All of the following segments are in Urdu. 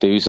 23,000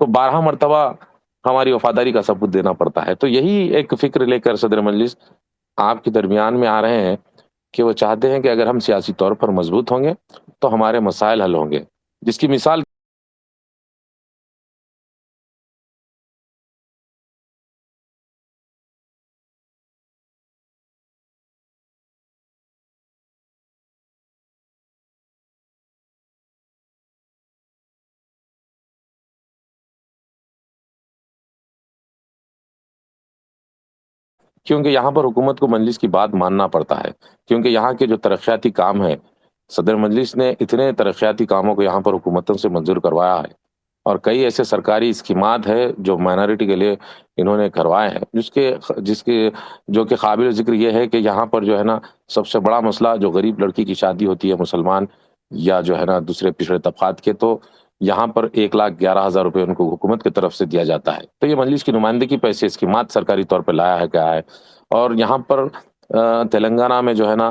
تو 12 مرتبہ ہماری وفاداری کا ثبوت دینا پڑتا ہے. تو یہی ایک فکر لے کر صدر مجلس آپ کے درمیان میں آ رہے ہیں کہ وہ چاہتے ہیں کہ اگر ہم سیاسی طور پر مضبوط ہوں گے تو ہمارے مسائل حل ہوں گے، جس کی مثال کیونکہ یہاں پر حکومت کو مجلس کی بات ماننا پڑتا ہے، کیونکہ یہاں کے جو ترقیاتی کام ہیں صدر مجلس نے اتنے ترقیاتی کاموں کو یہاں پر حکومتوں سے منظور کروایا ہے، اور کئی ایسے سرکاری اسکیمات ہیں جو مائنورٹی کے لیے انہوں نے کروائے ہیں، جس کے جو کہ قابل ذکر یہ ہے کہ یہاں پر جو ہے نا سب سے بڑا مسئلہ جو غریب لڑکی کی شادی ہوتی ہے مسلمان یا جو ہے نا دوسرے پچھڑے طبقات کے، تو یہاں پر 1,11,000 روپے ان کو حکومت کی طرف سے دیا جاتا ہے. تو یہ مجلس کی نمائندگی پہ ایسے اسکیمات سرکاری طور پہ لایا ہے کیا ہے. اور یہاں پر تلنگانہ میں جو ہے نا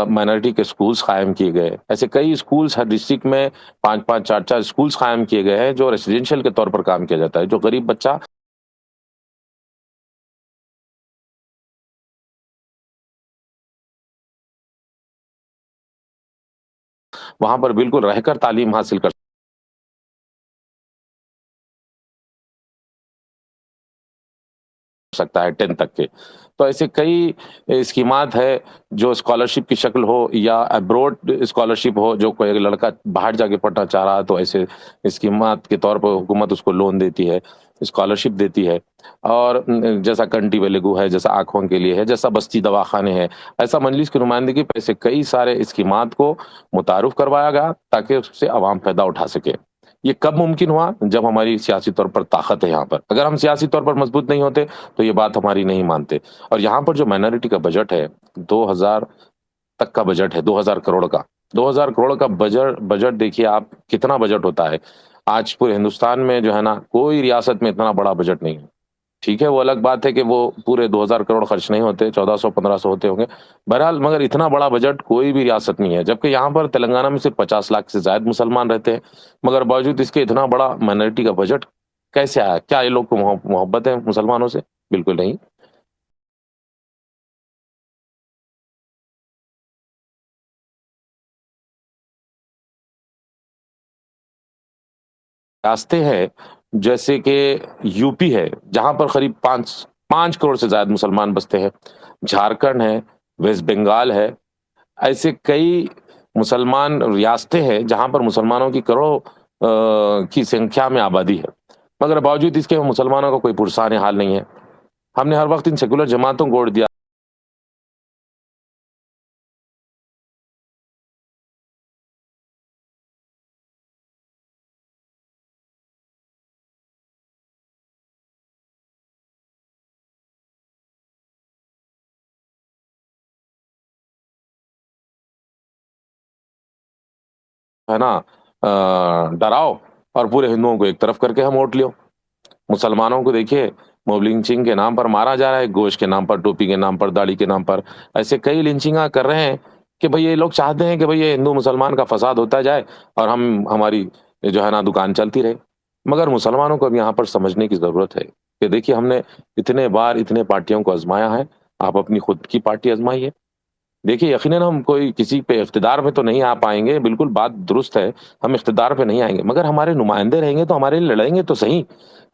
مائنورٹی کے سکولز قائم کیے گئے، ایسے کئی سکولز ہر ڈسٹرکٹ میں 5-5 4-4 سکولز قائم کیے گئے ہیں جو ریسیڈینشیل کے طور پر کام کیا جاتا ہے. جو غریب بچہ وہاں پر بالکل رہ کر تعلیم حاصل کر سکتا ہے 10 تک کے. تو ایسے کئی اسکیمات ہے جو اسکالرشپ کی شکل ہو یا ابروڈ اسکالرشپ ہو، جو کوئی ایک لڑکا باہر جا کے پڑھنا چاہ رہا ہے تو ایسے اسکیمات کے طور پر حکومت اس کو لون دیتی ہے، اسکالرشپ دیتی ہے. اور جیسا کنٹی ویلیگو ہے، جیسا آنکھوں کے لیے ہے، جیسا بستی دواخانے ہیں، ایسا مجلس کی نمائندگی پہ ایسے کئی سارے اسکیمات کو متعارف کروایا گیا تاکہ اس سے عوام فائدہ اٹھا سکے. یہ کب ممکن ہوا؟ جب ہماری سیاسی طور پر طاقت ہے. یہاں پر اگر ہم سیاسی طور پر مضبوط نہیں ہوتے تو یہ بات ہماری نہیں مانتے. اور یہاں پر جو مائنورٹی کا بجٹ ہے 2000 تک کا بجٹ ہے، 2000 کروڑ کا. 2000 کروڑ کا بجٹ دیکھیے آپ کتنا بجٹ ہوتا ہے. آج پورے ہندوستان میں جو ہے نا کوئی ریاست میں اتنا بڑا بجٹ نہیں ہے. ٹھیک ہے وہ الگ بات ہے کہ وہ پورے 2000 کروڑ خرچ نہیں ہوتے، 1400-1500 ہوتے ہوں گے بہرحال، مگر اتنا بڑا بجٹ کوئی بھی ریاست نہیں ہے. جبکہ یہاں پر تلنگانہ میں صرف 50 لاکھ سے زائد مسلمان رہتے ہیں، مگر باوجود اس کے اتنا بڑا مائنورٹی کا بجٹ کیسے آیا؟ کیا یہ لوگ کو محبت ہے مسلمانوں سے؟ بالکل نہیں. راستے ہیں جیسے کہ یو پی ہے جہاں پر قریب 5 کروڑ سے زائد مسلمان بستے ہیں، جھارکھنڈ ہے، ویسٹ بنگال ہے. ایسے کئی مسلمان ریاستیں ہیں جہاں پر مسلمانوں کی کروڑوں کی سنکھیا میں آبادی ہے، مگر باوجود اس کے مسلمانوں کا کوئی پرسان حال نہیں ہے. ہم نے ہر وقت ان سیکولر جماعتوں کو ووٹ دیا ہے نا، ڈراؤ اور پورے ہندوؤں کو ایک طرف کر کے ہم ووٹ لیو. مسلمانوں کو دیکھیے موب لنچنگ کے نام پر مارا جا رہا ہے، گوشت کے نام پر، ٹوپی کے نام پر، داڑھی کے نام پر. ایسے کئی لنچنگاں کر رہے ہیں کہ بھئی یہ لوگ چاہتے ہیں کہ بھئی یہ ہندو مسلمان کا فساد ہوتا جائے اور ہماری جو ہے نا دکان چلتی رہے. مگر مسلمانوں کو اب یہاں پر سمجھنے کی ضرورت ہے کہ دیکھیے ہم نے اتنے بار اتنے پارٹیوں کو آزمایا ہے، آپ اپنی خود کی پارٹی آزمائیے. دیکھیے یقیناً ہم کوئی کسی پہ اقتدار میں تو نہیں آ پائیں گے، بالکل بات درست ہے، ہم اقتدار پہ نہیں آئیں گے، مگر ہمارے نمائندے رہیں گے تو ہمارے لیے لڑیں گے تو صحیح،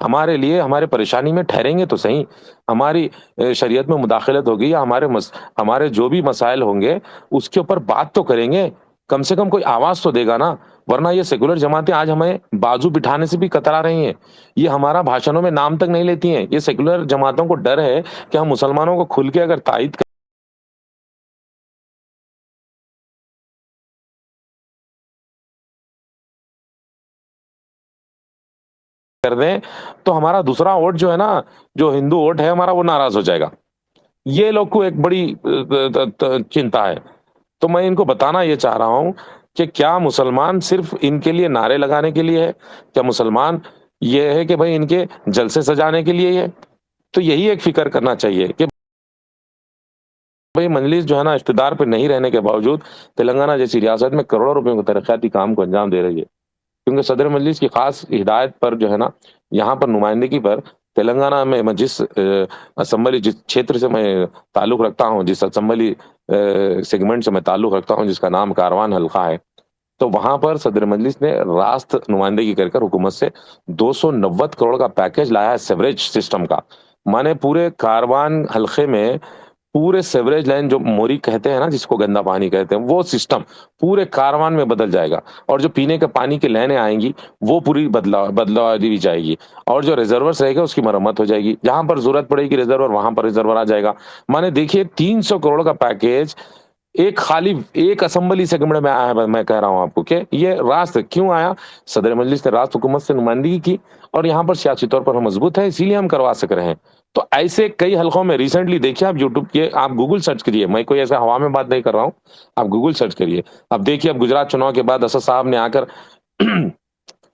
ہمارے لیے ہمارے پریشانی میں ٹھہریں گے تو صحیح. ہماری شریعت میں مداخلت ہوگی یا ہمارے جو بھی مسائل ہوں گے اس کے اوپر بات تو کریں گے، کم سے کم کوئی آواز تو دے گا نا. ورنہ یہ سیکولر جماعتیں آج ہمیں بازو بٹھانے سے بھی کترا رہی ہیں، یہ ہمارا بھاشنوں میں نام تک نہیں لیتی ہیں. یہ سیکولر جماعتوں کو ڈر ہے کہ ہم مسلمانوں کو کھل کے اگر تائید کر دیں تو ہمارا دوسرا ووٹ جو ہے نا، جو ہندو ووٹ ہے ہمارا، وہ ناراض ہو جائے گا. یہ لوگ کو ایک بڑی چنتا ہے. تو میں ان کو بتانا یہ چاہ رہا ہوں کہ کیا مسلمان صرف ان کے لیے نعرے لگانے کے لیے ہے؟ کیا مسلمان یہ ہے کہ بھئی ان کے جلسے سجانے کے لیے ہے؟ تو یہی ایک فکر کرنا چاہیے کہ بھئی مجلس جو ہے نا اقتدار پہ نہیں رہنے کے باوجود تلنگانہ جیسی ریاست میں کروڑوں روپے کو ترقیاتی کام کو انجام دے رہی ہے. کیونکہ صدر مجلس کی خاص ہدایت پر جو ہے نا یہاں پر نمائندگی پر تلنگانہ میں جس اسمبلی جس چھیتر سے میں تعلق رکھتا ہوں، جس اسمبلی سیگمنٹ سے میں تعلق رکھتا ہوں، جس کا نام کاروان حلقہ ہے، تو وہاں پر صدر مجلس نے راست نمائندگی کر حکومت سے 290 کروڑ کا پیکج لایا ہے سیوریج سسٹم کا. مانے پورے کاروان حلقے میں پورے سیوریج لائن جو موری کہتے ہیں نا، جس کو گندا پانی کہتے ہیں، وہ سسٹم پورے کاروان میں بدل جائے گا. اور جو پینے کے پانی کی لائنیں آئیں گی وہ پوری بدلوا دی جائے گی. اور جو ریزرورس رہے گا اس کی مرمت ہو جائے گی. جہاں پر ضرورت پڑے گی ریزرور، وہاں پر ریزرور آ جائے گا. مانے دیکھیے 300 کروڑ کا پیکیج ایک خالی ایک اسمبلی سیگمنٹ میں آیا ہے. میں کہہ رہا ہوں آپ کو کہ یہ راست کیوں آیا. صدر مجلس نے راست حکومت سے نمائندگی کی اور یہاں پر سیاسی طور پر ہم مضبوط ہیں، اسی لیے ہم کروا سک رہے ہیں. تو ایسے کئی حلقوں میں ریسنٹلی دیکھیے، آپ یوٹیوب کے آپ گوگل سرچ کریے، میں کوئی ایسا ہوا میں بات نہیں کر رہا ہوں، آپ گوگل سرچ کریے. اب دیکھیے، اب گجرات چناؤ کے بعد اسد صاحب نے آ کر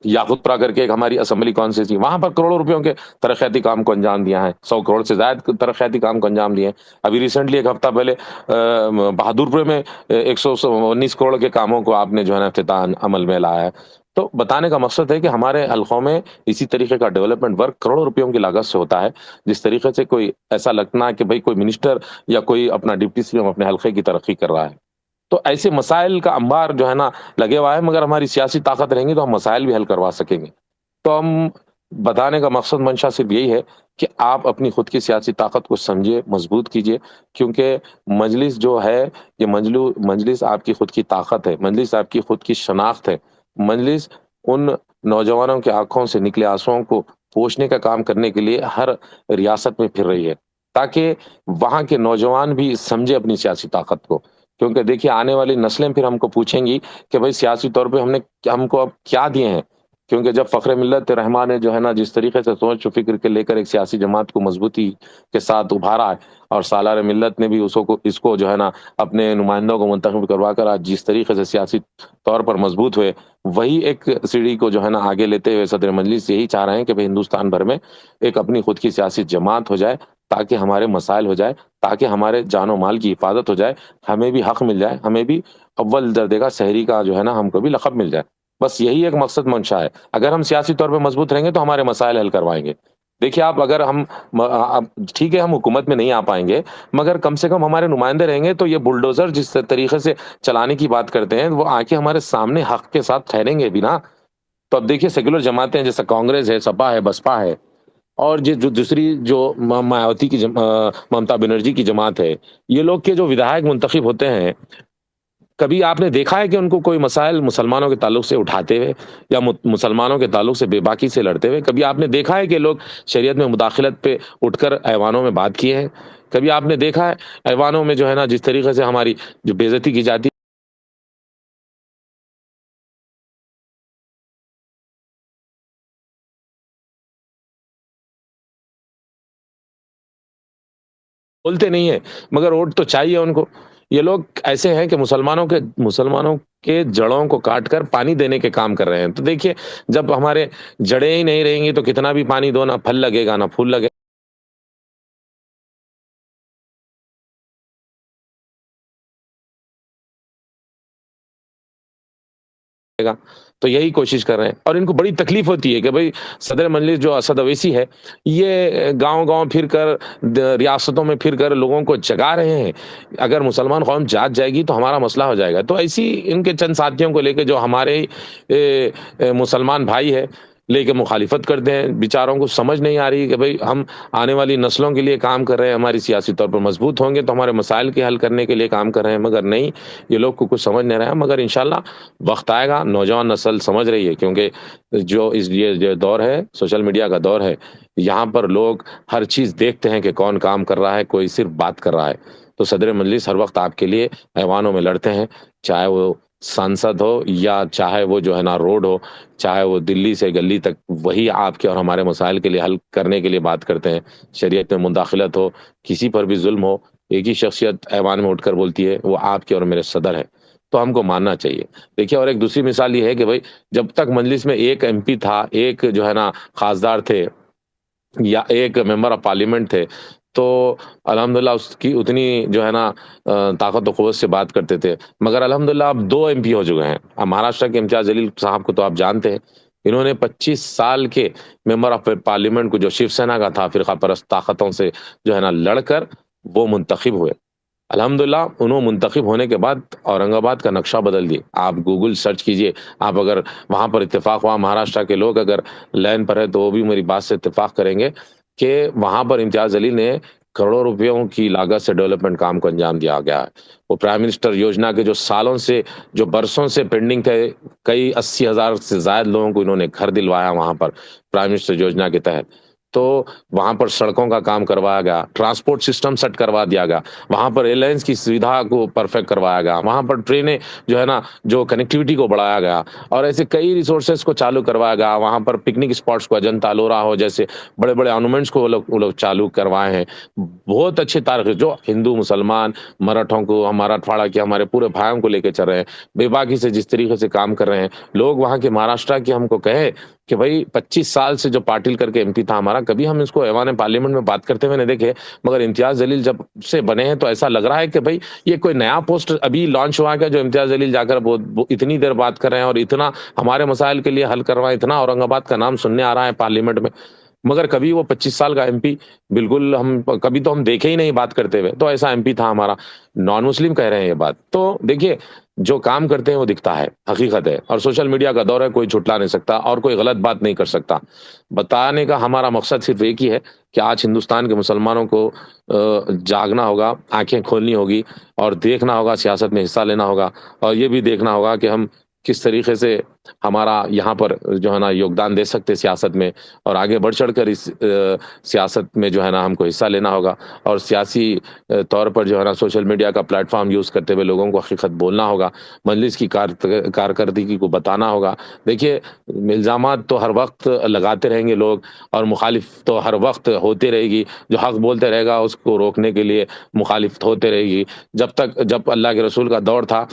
یاقوت پورا کر کے ایک ہماری اسمبلی کانسٹیچوئنسی، وہاں پر کروڑوں روپیوں کے ترقیاتی کام کو انجام دیا ہے. 100 کروڑ سے زائد ترقیاتی کام کو انجام دیے ہیں. ابھی ریسنٹلی ایک ہفتہ پہلے بہادر پور میں 119 کروڑ کے کاموں کو آپ نے جو ہے نا افتتاح عمل میں لایا ہے. تو بتانے کا مقصد ہے کہ ہمارے حلقوں میں اسی طریقے کا ڈیولپمنٹ ورک کروڑوں روپیوں کی لاگت سے ہوتا ہے. جس طریقے سے کوئی ایسا لگنا ہے کہ بھئی کوئی منسٹر یا کوئی اپنا ڈپٹی سی ایم اپنے حلقے کی ترقی کر رہا ہے. تو ایسے مسائل کا انبار جو ہے نا لگے ہوا ہے، مگر ہماری سیاسی طاقت رہیں گی تو ہم مسائل بھی حل کروا سکیں گے. تو ہم بتانے کا مقصد منشا صرف یہی ہے کہ آپ اپنی خود کی سیاسی طاقت کو سمجھے، مضبوط کیجئے. کیونکہ مجلس جو ہے یہ مجلس آپ کی خود کی طاقت ہے، مجلس آپ کی خود کی شناخت ہے. مجلس ان نوجوانوں کے آنکھوں سے نکلے آنسوؤں کو پوچھنے کا کام کرنے کے لیے ہر ریاست میں پھر رہی ہے، تاکہ وہاں کے نوجوان بھی سمجھے اپنی سیاسی طاقت کو. کیونکہ دیکھیے آنے والی نسلیں پھر ہم کو پوچھیں گی کہ بھئی سیاسی طور پہ ہم کو اب کیا دیے ہیں. کیونکہ جب فخر ملت رحمان نے جو ہے نا جس طریقے سے سوچ و فکر کے لے کر ایک سیاسی جماعت کو مضبوطی کے ساتھ ابھارا ہے، اور سالار ملت نے بھی اس کو جو ہے نا اپنے نمائندوں کو منتخب کروا کر آج جس طریقے سے سیاسی طور پر مضبوط ہوئے، وہی ایک سیڑھی کو جو ہے نا آگے لیتے ہوئے صدر مجلس یہی چاہ رہے ہیں کہ بھئی ہندوستان بھر میں ایک اپنی خود کی سیاسی جماعت ہو جائے، تاکہ ہمارے مسائل ہو جائے، تاکہ ہمارے جان و مال کی حفاظت ہو جائے، ہمیں بھی حق مل جائے، ہمیں بھی اول درجے کا شہری کا جو ہے نا ہم کو بھی لقب مل جائے. بس یہی ایک مقصد منشا ہے. اگر ہم سیاسی طور پہ مضبوط رہیں گے تو ہمارے مسائل حل کروائیں گے. دیکھیے آپ، اگر ہم ٹھیک ہے ہم حکومت میں نہیں آ پائیں گے، مگر کم سے کم ہمارے نمائندے رہیں گے تو یہ بلڈوزر جس طریقے سے چلانے کی بات کرتے ہیں وہ آ کے ہمارے سامنے حق کے ساتھ ٹھہریں گے بھی نا. تو اب دیکھیے سیکولر جماعتیں جیسے کانگریس ہے، سپا ہے، بسپا ہے، اور جو دوسری جو مایاوتی کی ممتا بنرجی کی جماعت ہے، یہ لوگ کے جو ودھائک منتخب ہوتے ہیں، کبھی آپ نے دیکھا ہے کہ ان کو کوئی مسائل مسلمانوں کے تعلق سے اٹھاتے ہوئے یا مسلمانوں کے تعلق سے بے باکی سے لڑتے ہوئے؟ کبھی آپ نے دیکھا ہے کہ لوگ شریعت میں مداخلت پہ اٹھ کر ایوانوں میں بات کیے ہیں؟ کبھی آپ نے دیکھا ہے ایوانوں میں جو ہے نا جس طریقے سے ہماری جو بے عزتی کی جاتی بولتے نہیں ہیں، مگر ووٹ تو چاہیے ان کو. یہ لوگ ایسے ہیں کہ مسلمانوں کے جڑوں کو کاٹ کر پانی دینے کے کام کر رہے ہیں. تو دیکھیے جب ہمارے جڑیں ہی نہیں رہیں گی تو کتنا بھی پانی دو، نہ پھل لگے گا نہ پھول لگے گا. تو یہی کوشش کر رہے ہیں، اور ان کو بڑی تکلیف ہوتی ہے کہ بھئی صدر مجلس جو اسد اویسی ہے یہ گاؤں گاؤں پھر کر ریاستوں میں پھر کر لوگوں کو جگا رہے ہیں. اگر مسلمان قوم جاگ جائے گی تو ہمارا مسئلہ ہو جائے گا. تو ایسی ان کے چند ساتھیوں کو لے کے جو ہمارے مسلمان بھائی ہے لے کے مخالفت کرتے ہیں، بیچاروں کو سمجھ نہیں آ رہی کہ بھئی ہم آنے والی نسلوں کے لیے کام کر رہے ہیں، ہماری سیاسی طور پر مضبوط ہوں گے تو ہمارے مسائل کے حل کرنے کے لیے کام کر رہے ہیں، مگر نہیں، یہ لوگ کو کچھ سمجھ نہیں رہا ہے. مگر انشاءاللہ وقت آئے گا، نوجوان نسل سمجھ رہی ہے. کیونکہ یہ دور ہے، سوشل میڈیا کا دور ہے، یہاں پر لوگ ہر چیز دیکھتے ہیں کہ کون کام کر رہا ہے، کوئی صرف بات کر رہا ہے. تو صدر مجلس ہر وقت آپ کے لیے ایوانوں میں لڑتے ہیں، چاہے وہ سانسد ہو یا چاہے وہ جو ہے نا روڈ ہو، چاہے وہ دلی سے گلی تک، وہی آپ کے اور ہمارے مسائل کے لیے حل کرنے کے لیے بات کرتے ہیں. شریعت میں مداخلت ہو، کسی پر بھی ظلم ہو، ایک ہی شخصیت ایوان میں اٹھ کر بولتی ہے، وہ آپ کے اور میرے صدر ہے. تو ہم کو ماننا چاہیے. دیکھیے اور ایک دوسری مثال یہ ہے کہ بھائی جب تک مجلس میں ایک ایم پی تھا، ایک جو ہے نا خاصدار تھے یا ایک ممبر آف پارلیمنٹ تھے، تو الحمدللہ اس کی اتنی جو ہے نا طاقت و قوت سے بات کرتے تھے، مگر الحمدللہ اب 2 MP ہو چکے ہیں۔ اب مہاراشٹر کے امتیاز جلیل صاحب کو تو آپ جانتے ہیں، انہوں نے 25 سال کے ممبر آف پارلیمنٹ کو جو شیو سینا کا تھا فرقہ پرست طاقتوں سے جو ہے نا لڑ کر وہ منتخب ہوئے۔ الحمدللہ انہوں منتخب ہونے کے بعد اورنگ آباد کا نقشہ بدل دیے۔ آپ گوگل سرچ کیجئے، آپ اگر وہاں پر اتفاق ہوا، مہاراشٹر کے لوگ اگر لائن پر ہے تو وہ بھی میری بات سے اتفاق کریں گے کہ وہاں پر امتیاز جلیل نے کروڑوں روپیوں کی لاگت سے ڈیولپمنٹ کام کو انجام دیا گیا ہے۔ وہ پرائم منسٹر یوجنا کے جو سالوں سے جو برسوں سے پینڈنگ تھے، کئی 80,000 سے زائد لوگوں کو انہوں نے گھر دلوایا وہاں پر پرائم منسٹر یوجنا کے تحت۔ تو وہاں پر سڑکوں کا کام کروایا گیا، ٹرانسپورٹ سسٹم سیٹ کروا دیا گیا، وہاں پر ایئر لائنس کی سویدھا کو پرفیکٹ کروایا گیا، وہاں پر ٹرینیں جو ہے نا جو کنیکٹیوٹی کو بڑھایا گیا، اور ایسے کئی ریسورسز کو چالو کروایا گیا۔ وہاں پر پکنک اسپاٹس کو اجنتا لورا ہو جیسے بڑے بڑے آنومنٹس کو وہ لوگ چالو کروائے ہیں۔ بہت اچھے تاریخ جو ہندو مسلمان مراٹھوں کو، ہمارا مراٹھواڑہ کے ہمارے پورے بھائیوں کو لے کے چل رہے ہیں، بے باکی سے جس طریقے سے کام کر رہے ہیں لوگ وہاں کے مہاراشٹر کے ہم کو کہے کہ بھائی 25 سال سے جو پاٹل کر کے MP تھا ہمارا، کبھی ہم اس کو ایوان پارلیمنٹ میں بات کرتے ہوئے نہیں دیکھے، مگر امتیاز جلیل جب سے بنے ہیں تو ایسا لگ رہا ہے کہ بھائی یہ کوئی نیا پوسٹ ابھی لانچ ہوا ہے جو امتیاز جلیل جا کر اتنی دیر بات کر رہے ہیں اور اتنا ہمارے مسائل کے لیے حل کر رہا ہے، اتنا اورنگ آباد کا نام سننے آ رہا ہے پارلیمنٹ میں، مگر کبھی وہ 25 سال کا MP بالکل کبھی تو ہم دیکھے ہی نہیں بات کرتے ہوئے۔ تو ایسا MP تھا ہمارا، نان مسلم کہہ رہے ہیں یہ بات۔ تو دیکھیے جو کام کرتے ہیں وہ دکھتا ہے، حقیقت ہے، اور سوشل میڈیا کا دور ہے، کوئی جھٹلا نہیں سکتا اور کوئی غلط بات نہیں کر سکتا۔ بتانے کا ہمارا مقصد صرف ایک ہی ہے کہ آج ہندوستان کے مسلمانوں کو جاگنا ہوگا، آنکھیں کھولنی ہوگی اور دیکھنا ہوگا، سیاست میں حصہ لینا ہوگا، اور یہ بھی دیکھنا ہوگا کہ ہم کس طریقے سے ہمارا یہاں پر جو ہے نا یوگدان دے سکتے سیاست میں، اور آگے بڑھ چڑھ کر اس سیاست میں جو ہے نا ہم کو حصہ لینا ہوگا، اور سیاسی طور پر جو ہے نا سوشل میڈیا کا پلیٹ فارم یوز کرتے ہوئے لوگوں کو حقیقت بولنا ہوگا، مجلس کی کارکردگی کو بتانا ہوگا۔ دیکھیے الزامات تو ہر وقت لگاتے رہیں گے لوگ، اور مخالف تو ہر وقت ہوتے رہے گی، جو حق بولتے رہے گا اس کو روکنے کے لیے مخالفت ہوتے رہے گی۔ جب اللہ کے رسول کا دور تھا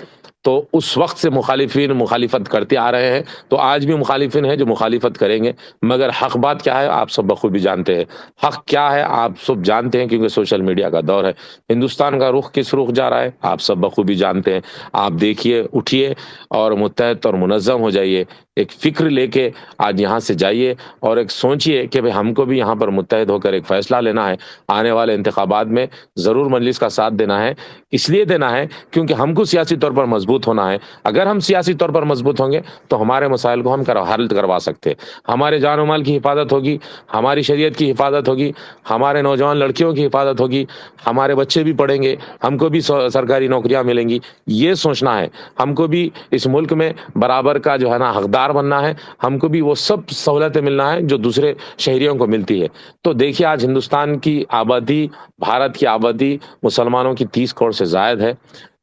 تو اس وقت سے مخالفین مخالفت کرتے آ رہے ہیں، تو آج بھی مخالفین ہیں جو مخالفت کریں گے، مگر حق بات کیا ہے آپ سب بخوبی جانتے ہیں، حق کیا ہے آپ سب جانتے ہیں، کیونکہ سوشل میڈیا کا دور ہے۔ ہندوستان کا رخ کس رخ جا رہا ہے آپ سب بخوبی جانتے ہیں۔ آپ دیکھیے، اٹھیے اور متحد اور منظم ہو جائیے، ایک فکر لے کے آج یہاں سے جائیے اور ایک سوچئے کہ ہم کو بھی یہاں پر متحد ہو کر ایک فیصلہ لینا ہے، آنے والے انتخابات میں ضرور مجلس کا ساتھ دینا ہے۔ اس لیے دینا ہے کیونکہ ہم کو سیاسی طور پر مضبوط ہونا ہے۔ اگر ہم سیاسی طور پر مضبوط ہوں گے تو ہمارے مسائل کو ہم حل کروا سکتے، ہمارے جان و مال کی حفاظت ہوگی، ہماری شریعت کی حفاظت ہوگی، ہمارے نوجوان لڑکیوں کی حفاظت ہوگی، ہمارے بچے بھی پڑھیں گے، ہم کو بھی سرکاری نوکریاں ملیں گی۔ یہ سوچنا ہے، ہم کو بھی اس ملک میں برابر کا جو ہے نا حقدار بننا ہے، ہم کو بھی وہ سب سہولتیں ملنا ہے جو دوسرے شہریوں کو ملتی ہے۔ تو دیکھیے آج ہندوستان کی آبادی، بھارت کی آبادی مسلمانوں کی 30 کروڑ سے زائد ہے۔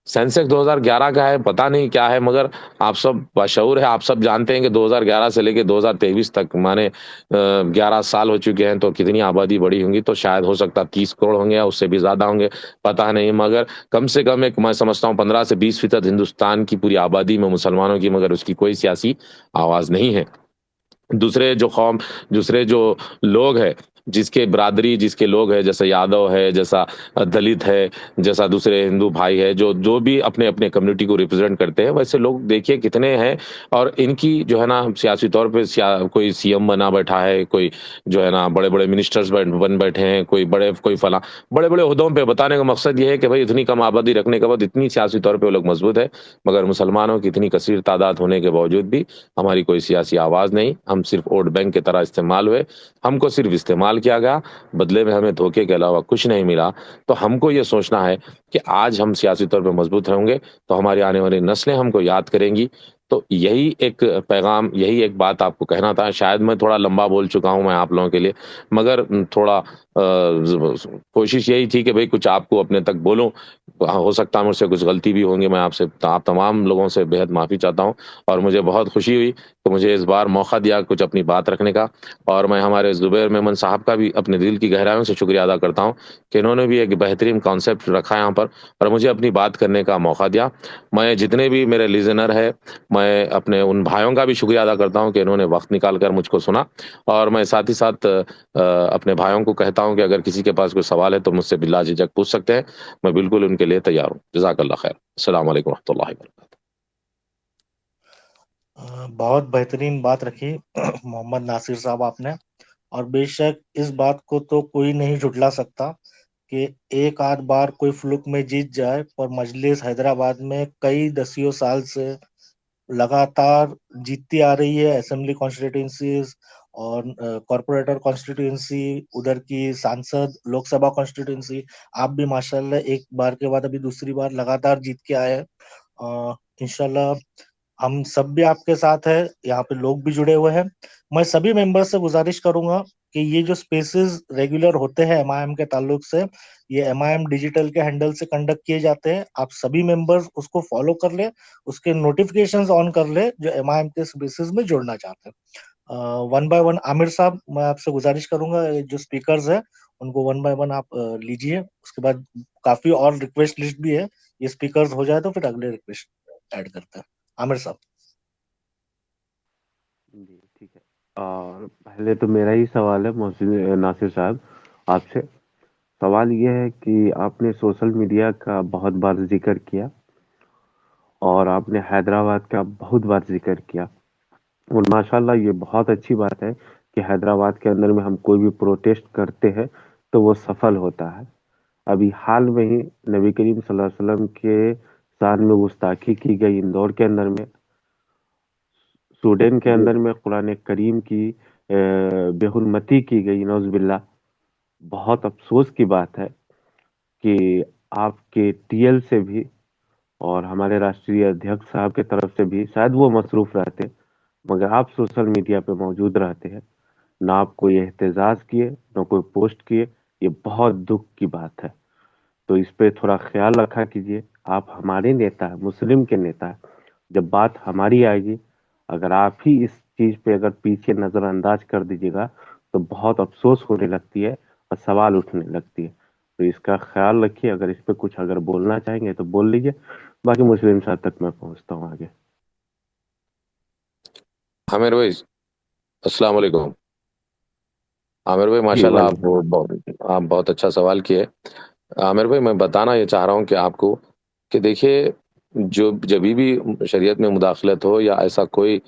سینسیکس 2011 کا ہے، پتہ نہیں کیا ہے، مگر آپ سب باشعور ہے، آپ سب جانتے ہیں کہ 2011 سے لے کے 2023 تک مانے 11 سال ہو چکے ہیں، تو کتنی آبادی بڑی ہوں گی، تو شاید ہو سکتا 30 کروڑ ہوں گے یا اس سے بھی زیادہ ہوں گے، پتہ نہیں، مگر کم سے کم ایک میں سمجھتا ہوں 15 سے 20% ہندوستان کی پوری آبادی میں مسلمانوں کی، مگر اس کی کوئی سیاسی آواز نہیں ہے۔ دوسرے جو لوگ ہیں، جس کے برادری، جس کے لوگ ہیں، جیسا یادو ہے، جیسا دلت ہے، جیسا دوسرے ہندو بھائی ہے، جو بھی اپنے اپنے کمیونٹی کو ریپرزینٹ کرتے ہیں، ویسے لوگ دیکھیے کتنے ہیں، اور ان کی جو ہے نا سیاسی طور پہ کوئی CM بنا بیٹھا ہے، کوئی جو ہے نا بڑے بڑے منسٹرز بن بیٹھے ہیں، کوئی فلاں بڑے بڑے عہدوں پہ۔ بتانے کا مقصد یہ ہے کہ بھائی اتنی کم آبادی رکھنے کے بعد اتنی سیاسی طور پہ وہ لوگ مضبوط ہے، مگر مسلمانوں کی اتنی کثیر تعداد ہونے کے باوجود بھی ہماری کوئی سیاسی آواز نہیں، ہم صرف ووٹ بینک کی طرح استعمال ہوئے، ہم کو صرف استعمال کیا گیا، بدلے میں ہمیں دھوکے کے علاوہ کچھ نہیں ملا۔ تو ہم کو یہ سوچنا ہے کہ آج ہم سیاسی طور پہ مضبوط رہیں گے تو ہماری آنے والی نسلیں ہم کو یاد کریں گی۔ تو یہی ایک پیغام، یہی ایک بات آپ کو کہنا تھا۔ شاید میں تھوڑا لمبا بول چکا ہوں میں آپ لوگوں کے لیے، مگر تھوڑا کوشش یہی تھی کہ بھئی کچھ آپ کو اپنے تک بولوں، ہو سکتا ہے مجھ سے کچھ غلطی بھی ہوں گے، میں آپ تمام لوگوں سے بے حد معافی چاہتا ہوں، اور مجھے بہت خوشی ہوئی کہ مجھے اس بار موقع دیا کچھ اپنی بات رکھنے کا، اور میں ہمارے زبیر میمن صاحب کا بھی اپنے دل کی گہرائیوں سے شکریہ ادا کرتا ہوں کہ انہوں نے بھی ایک بہترین کانسیپٹ رکھا یہاں پر اور مجھے اپنی بات کرنے کا موقع دیا۔ میں جتنے بھی میرے لیزنر ہے، میں اپنے ان بھائیوں کا بھی شکریہ ادا کرتا ہوں کہ انہوں نے وقت نکال کر مجھ کو سنا، اور میں ساتھ ہی ساتھ اپنے بھائیوں کو کہتا ہوں ہوں کہ اگر کسی کے پاس کوئی سوال ہے تو مجھ سے بلا جھجک پوچھ سکتے ہیں، میں بالکل ان کے لیے تیار ہوں. جزاک اللہ خیر. السلام علیکم ورحمۃ اللہ وبرکاتہ. بہت بہترین بات رکھی محمد ناصر صاحب آپ نے، اور بے شک اس بات کو تو کوئی نہیں جھٹلا سکتا کہ ایک آدھ بار کوئی فلک میں جیت جائے، پر مجلس حیدرآباد میں کئی دسیوں سال سے لگاتار جیتتی آ رہی ہے. اسمبلی کانسٹیٹوئنسیز اور کارپوریٹر کانسٹیٹوئنسی، ادھر کی سانسد لوک سبھا کانسٹیٹوئنسی، آپ بھی ماشاءاللہ ایک بار کے بعد ابھی دوسری بار لگاتار جیت کے آئے ہیں. انشاءاللہ ہم سب بھی آپ کے ساتھ ہیں، یہاں پہ لوگ بھی جڑے ہوئے ہیں. میں سبھی ممبر سے گزارش کروں گا کہ یہ جو سپیسز ریگولر ہوتے ہیں ایم آئی ایم کے تعلق سے، یہ ایم آئی ایم ڈیجیٹل کے ہینڈل سے کنڈکٹ کیے جاتے ہیں. آپ سبھی ممبرز اس کو فالو کر لیں، اس کے نوٹیفیکیشنز آن کر لیں جو ایم آئی ایم کے سپیسز میں جڑنا چاہتے ہیں. ون بائی ون عامر صاحب میں آپ سے گزارش کروں گا، جو سپیکرز ہیں ان کو ون بائی ون آپ لیجئے. اس کے بعد کافی اور ریکویسٹ لسٹ بھی ہے، یہ سپیکرز ہو جائے تو پھر اگلے ریکویسٹ ایڈ کرتے ہیں. عامر صاحب. جی ٹھیک ہے. اور پہلے تو میرا ہی سوال ہے محسن ناصر صاحب آپ سے. سوال یہ ہے کہ آپ نے سوشل میڈیا کا بہت بار ذکر کیا اور آپ نے حیدرآباد کا بہت بار ذکر کیا، اور ماشاءاللہ یہ بہت اچھی بات ہے کہ حیدرآباد کے اندر میں ہم کوئی بھی پروٹیسٹ کرتے ہیں تو وہ سفل ہوتا ہے. ابھی حال میں ہی نبی کریم صلی اللہ علیہ وسلم کے شان میں گستاخی کی گئی اندور کے اندر میں، سوڈین کے جی اندر میں قرآن کریم کی بے حرمتی کی گئی، نعوذ باللہ. بہت افسوس کی بات ہے کہ آپ کے ٹی ایل سے بھی اور ہمارے راشٹریہ ادھیکش صاحب کی طرف سے بھی شاید وہ مصروف رہتے، مگر آپ سوشل میڈیا پہ موجود رہتے ہیں. نہ آپ کوئی احتجاج کیے نہ کوئی پوسٹ کیے، یہ بہت دکھ کی بات ہے. تو اس پہ تھوڑا خیال رکھا کیجیے. آپ ہمارے نیتا ہیں، مسلم کے نیتا ہیں. جب بات ہماری آئے گی، اگر آپ ہی اس چیز پہ اگر پیچھے نظر انداز کر دیجیے گا تو بہت افسوس ہونے لگتی ہے اور سوال اٹھنے لگتی ہے. تو اس کا خیال رکھیے. اگر اس پہ کچھ اگر بولنا چاہیں گے تو بول لیجیے، باقی مسلم صاحب تک میں پہنچتا ہوں آگے. عامر بھائی السلام علیکم. عامر بھائی جی ماشاءاللہ وعلیکم. آپ بہت اچھا سوال کیے. عامر بھائی میں بتانا یہ چاہ رہا ہوں کہ آپ کو کہ دیکھیے، جبھی بھی شریعت میں مداخلت ہو یا ایسا کوئی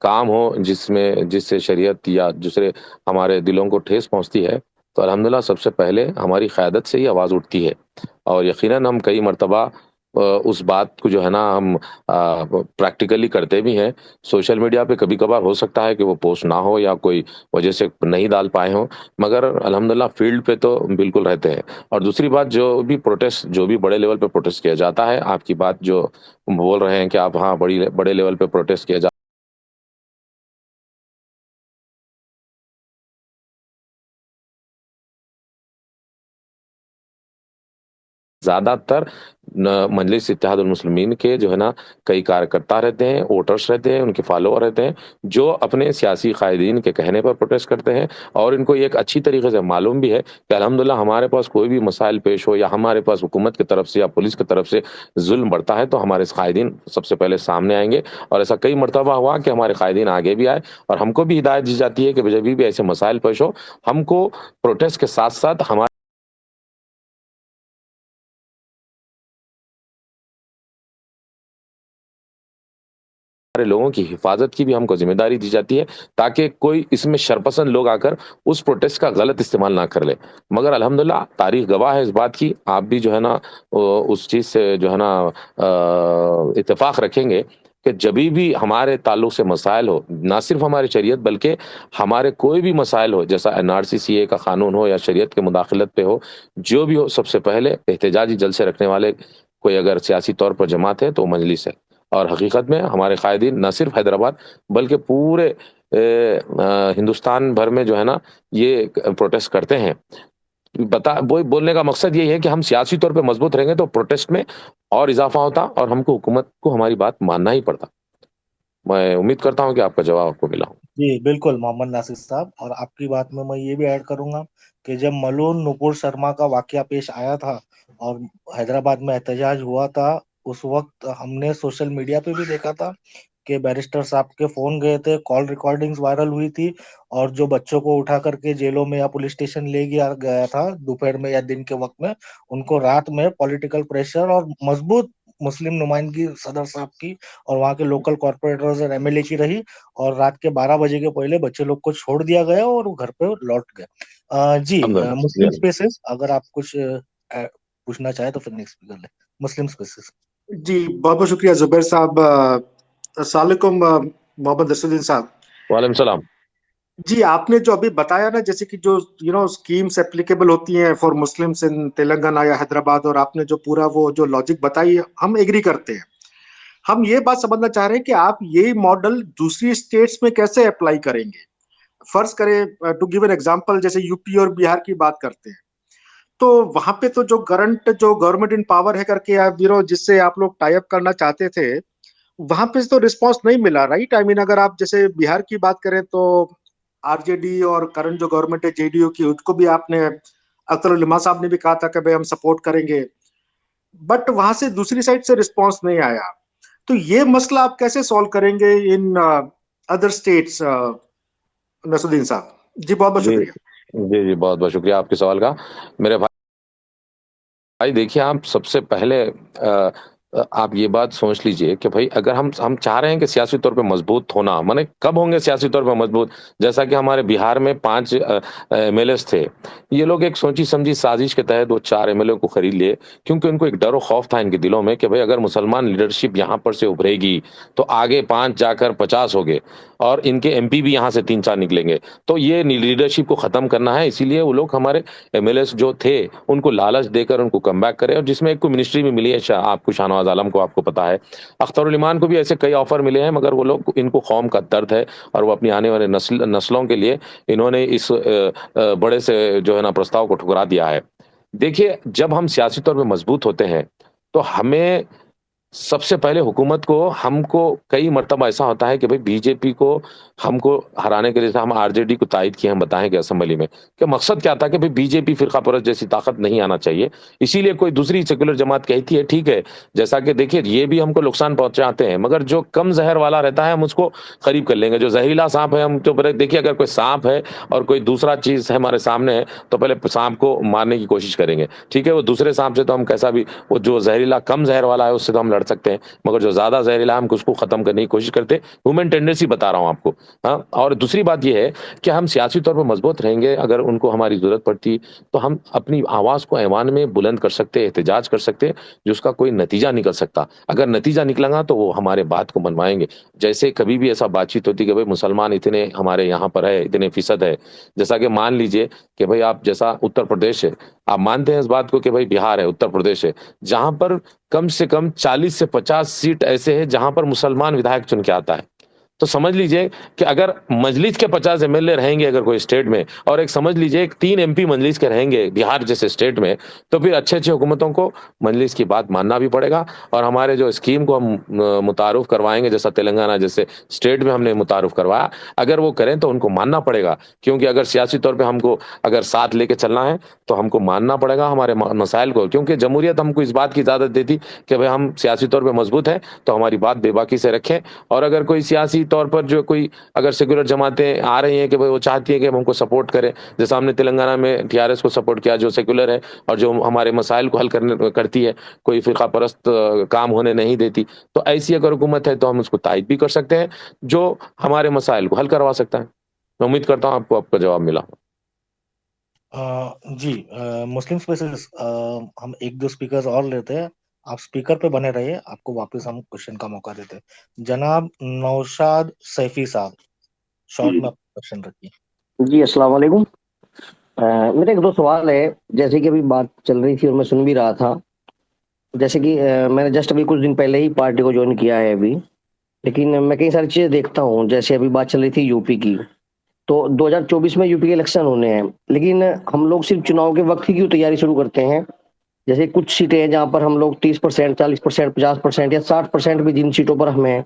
کام ہو جس سے شریعت یا دوسرے ہمارے دلوں کو ٹھیس پہنچتی ہے، تو الحمدللہ سب سے پہلے ہماری قیادت سے ہی آواز اٹھتی ہے. اور یقیناً ہم کئی مرتبہ اس بات کو جو ہے نا ہم پریکٹیکلی کرتے بھی ہیں. سوشل میڈیا پہ کبھی کبھار ہو سکتا ہے کہ وہ پوسٹ نہ ہو یا کوئی وجہ سے نہیں ڈال پائے ہوں، مگر الحمدللہ فیلڈ پہ تو بالکل رہتے ہیں. اور دوسری بات، جو بھی بڑے لیول پہ پروٹیسٹ کیا جاتا ہے، آپ کی بات جو بول رہے ہیں کہ آپ ہاں بڑے لیول پہ پروٹیسٹ کیا جاتا زیادہ تر مجلس اتحاد المسلمین کے جو ہے نا کئی کارکرتا رہتے ہیں، ووٹرس رہتے ہیں، ان کے فالوور رہتے ہیں، جو اپنے سیاسی قائدین کے کہنے پر پروٹیسٹ کرتے ہیں. اور ان کو یہ ایک اچھی طریقے سے معلوم بھی ہے کہ الحمدللہ ہمارے پاس کوئی بھی مسائل پیش ہو یا ہمارے پاس حکومت کی طرف سے یا پولیس کی طرف سے ظلم بڑھتا ہے تو ہمارے قائدین سب سے پہلے سامنے آئیں گے. اور ایسا کئی مرتبہ ہوا کہ ہمارے قائدین آگے بھی آئے اور ہم کو بھی ہدایت دی جاتی ہے کہ جب بھی ایسے مسائل پیش ہو، ہم کو پروٹیسٹ کے ساتھ ساتھ ہمارے لوگوں کی حفاظت کی بھی ہم کو ذمہ داری دی جاتی ہے، تاکہ کوئی اس میں شرپسند لوگ آ کر اس پروٹیسٹ کا غلط استعمال نہ کر لے. مگر الحمدللہ تاریخ گواہ ہے اس بات کی. آپ بھی جو ہے نا اس چیز سے جو ہے نا اتفاق رکھیں گے کہ جبھی بھی ہمارے تعلق سے مسائل ہو، نہ صرف ہماری شریعت بلکہ ہمارے کوئی بھی مسائل ہو، جیسا NRC کا قانون ہو یا شریعت کے مداخلت پہ ہو، جو بھی ہو، سب سے پہلے احتجاجی جلسے رکھنے والے کوئی اگر سیاسی طور پر جماعت ہے تو مجلس ہے. اور حقیقت میں ہمارے قائدین نہ صرف حیدرآباد بلکہ پورے ہندوستان بھر میں جو ہے نا یہ پروٹیسٹ کرتے ہیں. بولنے کا مقصد یہی ہے کہ ہم سیاسی طور پہ مضبوط رہیں گے تو پروٹیسٹ میں اور اضافہ ہوتا اور ہم کو حکومت کو ہماری بات ماننا ہی پڑتا. میں امید کرتا ہوں کہ آپ کا جواب آپ کو ملا ہوں. جی بالکل محمد ناصر صاحب، اور آپ کی بات میں یہ بھی ایڈ کروں گا کہ جب ملون نپور شرما کا واقعہ پیش آیا تھا اور حیدرآباد میں احتجاج ہوا تھا، اس وقت ہم نے سوشل میڈیا پہ بھی دیکھا تھا کہ بیرسٹر صاحب کے فون گئے تھے, کال ریکارڈنگز وائرل ہوئی تھی, اور جو بچوں کو اٹھا کر کے جیلوں میں یا پولیس اسٹیشن لے گیا تھا دوپہر میں یا دن کے وقت میں, ان کو رات میں پولیٹیکل پریشر اور مضبوط مسلم نمائندگی صدر صاحب کی اور وہاں کے لوکل کارپوریٹرز اور ایم ایل اے کی رہی, اور رات کے 12 بجے کے پہلے بچے لوگ کو چھوڑ دیا گیا اور وہ گھر پہ لوٹ گئے. جی, مسلم اسپیسز اگر آپ کچھ پوچھنا چاہیں تو پھر نیکسٹ اسپیکر لیں. مسلم اسپیسز. جی بہت بہت شکریہ زبیر صاحب. السلام علیکم محمد نصر الدین صاحب. وعلیکم السلام. جی آپ نے جو ابھی بتایا نا, جیسے کہ جو اسکیمس اپلیکیبل ہوتی ہیں فار مسلمس ان تلنگانہ یا حیدرآباد, اور آپ نے جو پورا وہ جو لاجک بتائی ہم ایگری کرتے ہیں. ہم یہ بات سمجھنا چاہ رہے ہیں کہ آپ یہ ماڈل دوسری اسٹیٹس میں کیسے اپلائی کریں گے. فرض کریں ٹو گیو این ایگزامپل, جیسے یو پی اور بہار کی بات کرتے ہیں, تو وہاں پہ تو جو کرنٹ جو گورنمنٹ ان پاور ہے کر کے جس سے آپ لوگ ٹائی اپ کرنا چاہتے تھے, وہاں پہ تو رسپانس نہیں ملا, رائٹ؟ آئی مین اگر آپ جیسے بہار کی بات کریں تو آر جے ڈی اور کرنٹ جو گورنمنٹ ہے جے ڈی یو کی, ان کو بھی آپ نے, اختر العلماء صاحب نے بھی کہا تھا کہ بھائی ہم سپورٹ کریں گے, بٹ وہاں سے دوسری سائڈ سے رسپانس نہیں آیا. تو یہ مسئلہ آپ کیسے سالو کریں گے ان ادر اسٹیٹس نصر الدین صاحب؟ جی بہت بہت شکریہ. جی بہت بہت شکریہ آپ کے سوال کا. میرے بھائی دیکھیے, آپ سب سے پہلے آپ یہ بات سوچ لیجئے کہ بھائی اگر ہم چاہ رہے ہیں کہ سیاسی طور پہ مضبوط ہونا, مانے کب ہوں گے سیاسی طور پہ مضبوط؟ جیسا کہ ہمارے بہار میں 5 ایم ایل ایز تھے, یہ لوگ ایک سوچی سمجھی سازش کے تحت وہ 4 ایم ایل اے کو خرید لیے, کیونکہ ان کو ایک ڈر و خوف تھا ان کے دلوں میں کہ بھئی اگر مسلمان لیڈرشپ یہاں پر سے ابھرے گی تو آگے 5 جا کر 50 ہو گے, اور ان کے ایم پی بھی یہاں سے 3-4 نکلیں گے, تو یہ لیڈرشپ کو ختم کرنا ہے. اسی لیے وہ لوگ ہمارے ایم ایل ایز جو تھے ان کو لالچ دے کر ان کو کم بیک کرے, اور جس میں ایک کو منسٹری بھی ملی ہے آپ کو, شاہنواز عالم کو, آپ کو پتا ہے, اختر الایمان کو بھی ایسے کئی آفر ملے ہیں, مگر وہ لوگ, ان کو قوم کا درد ہے اور وہ اپنی آنے والے نسلوں کے لیے انہوں نے اس بڑے سے جو ہے نا پرستاؤ کو ٹھکرا دیا ہے. دیکھیے, جب ہم سیاسی طور پہ مضبوط ہوتے ہیں تو ہمیں سب سے پہلے حکومت کو, ہم کو کئی مرتبہ ایسا ہوتا ہے کہ بھئی بی جے پی کو ہم کو ہرانے کے لیے ہم آر جے ڈی کو تائید کیے, ہم بتائیں کہ اسمبلی میں کہ مقصد کیا تھا کہ بی جے پی فرقہ پرست جیسی طاقت نہیں آنا چاہیے, اسی لیے کوئی دوسری سیکولر جماعت کہتی ہے ٹھیک ہے, جیسا کہ دیکھیے یہ بھی ہم کو نقصان پہنچاتے ہیں, مگر جو کم زہر والا رہتا ہے ہم اس کو قریب کر لیں گے. جو زہریلا سانپ ہے ہم تو دیکھیے, اگر کوئی سانپ ہے اور کوئی دوسرا چیز ہے ہمارے سامنے ہے تو پہلے سانپ کو مارنے کی کوشش کریں گے, ٹھیک ہے. وہ دوسرے سانپ سے تو ہم کیسا بھی, وہ جو زہریلا کم زہر والا ہے اس سے تو ہم لڑ سکتے ہیں, مگر جو زیادہ زہریلا ہے ہم اس کو ختم کرنے کی کوشش کرتے ہیں. ہیومن ٹینڈنسی بتا رہا ہوں آپ کو. ہاں, اور دوسری بات یہ ہے کہ ہم سیاسی طور پر مضبوط رہیں گے, اگر ان کو ہماری ضرورت پڑتی تو ہم اپنی آواز کو ایوان میں بلند کر سکتے, احتجاج کر سکتے, جس کا کوئی نتیجہ نکل سکتا. اگر نتیجہ نکلا گا تو وہ ہمارے بات کو منوائیں گے. جیسے کبھی بھی ایسا بات چیت ہوتی کہ بھئی مسلمان اتنے ہمارے یہاں پر ہے, اتنے فیصد ہے, جیسا کہ مان لیجئے کہ بھئی آپ جیسا اتر پردیش ہے, آپ مانتے ہیں اس بات کو کہ بھئی بہار ہے, اتر پردیش ہے, جہاں پر کم سے کم 40 سے 50 سیٹ ایسے ہیں جہاں پر مسلمان ودھائک چن کے آتا ہے. تو سمجھ لیجئے کہ اگر مجلس کے 50 ایم ایل اے رہیں گے اگر کوئی اسٹیٹ میں, اور ایک سمجھ لیجئے ایک 3 ایم پی مجلس کے رہیں گے بہار جیسے اسٹیٹ میں, تو پھر اچھے اچھے حکومتوں کو مجلس کی بات ماننا بھی پڑے گا. اور ہمارے جو اسکیم کو ہم متعارف کروائیں گے, جیسا تلنگانہ جیسے اسٹیٹ میں ہم نے متعارف کروایا, اگر وہ کریں تو ان کو ماننا پڑے گا, کیونکہ اگر سیاسی طور پہ ہم کو اگر ساتھ لے کے چلنا ہے تو ہم کو ماننا پڑے گا ہمارے مسائل کو, کیونکہ جمہوریت ہم کو اس بات کی اجازت دیتی کہ بھئی ہم سیاسی طور پہ مضبوط ہیں تو ہماری بات بے باکی سے رکھیں. اور اگر کوئی سیاسی طور پر جو کوئی اگر سیکولر جماعتیں آ رہی ہیں کہ بھئی وہ چاہتی ہیں کہ ہم کو سپورٹ کریں, جیسا ہم نے تلنگانہ میں ٹی آر ایس کو سپورٹ کیا جو سیکولر ہے اور جو ہمارے مسائل کو حل کرتی ہے, کوئی فرقہ پرست کام ہونے نہیں دیتی, تو ایسی اگر حکومت ہے تو ہم اس کو تائید بھی کر سکتے ہیں جو ہمارے مسائل کو حل کروا سکتا ہے. میں امید کرتا ہوں آپ کا جواب ملا. جی, مسلم اسپیسز ہم 1-2 اسپیکرز اور لیتے ہیں, آپ اسپیکر پہ بنے رہیے, آپ کو واپس ہم کوشچن کا موقع دیتے ہیں. جناب نوشاد سیفی صاحب, شارٹ میں اپنا کوشچن رکھیے. جی السلام علیکم. میرے 1-2 سوال ہے, جیسے کہ ابھی بات چل رہی تھی اور میں سن بھی رہا تھا, جیسے کہ میں نے جسٹ ابھی کچھ دن پہلے ہی پارٹی کو جوائن کیا ہے ابھی, لیکن میں کئی ساری چیزیں دیکھتا ہوں. جیسے ابھی بات چل رہی تھی یو پی کی, تو 2024 میں یو پی کے الیکشن ہونے ہیں, لیکن ہم لوگ صرف چناؤ کے وقت ہی کیوں تیاری شروع کرتے ہیں. جیسے کچھ سیٹیں ہیں جہاں پر ہم لوگ 30%, 40%, 50% یا 60% بھی جن سیٹوں پر ہمیں,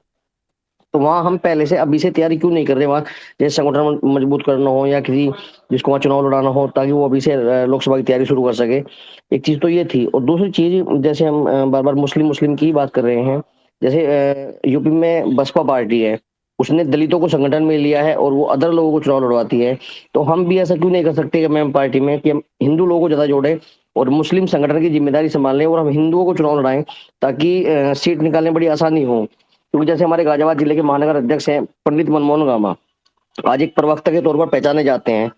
تو وہاں ہم پہلے سے ابھی سے تیاری کیوں نہیں کر رہے. وہاں جیسے سنگٹھن مضبوط کرنا ہو یا کسی جس کو وہاں چناؤ لڑانا ہو, تاکہ وہ ابھی سے لوک سبھا کی تیاری شروع کر سکے. ایک چیز تو یہ تھی. اور دوسری چیز, جیسے ہم بار بار مسلم کی بات کر رہے ہیں, جیسے یو پی میں بسپا پارٹی ہے، اس نے دلتوں کو سنگٹھن میں لیا ہے اور وہ ادر لوگوں کو چناؤ لڑواتی ہے، تو ہم بھی ایسا کیوں نہیں کر سکتے کہ میم پارٹی میں کہ ہم ہندو لوگوں کو زیادہ جوڑیں اور مسلم سنگٹھن کی ذمہ داری سنبھال لیں اور ہم ہندوؤں کو چناؤ لڑائیں، تاکہ سیٹ نکالنے میں بڑی آسانی ہو. کیونکہ جیسے ہمارے غازی آباد ضلع کے مہانگر ادھیکش ہیں پنڈت منموہن گاما، آج ایک پروکتا کے طور پر پہچانے جاتے ہیں،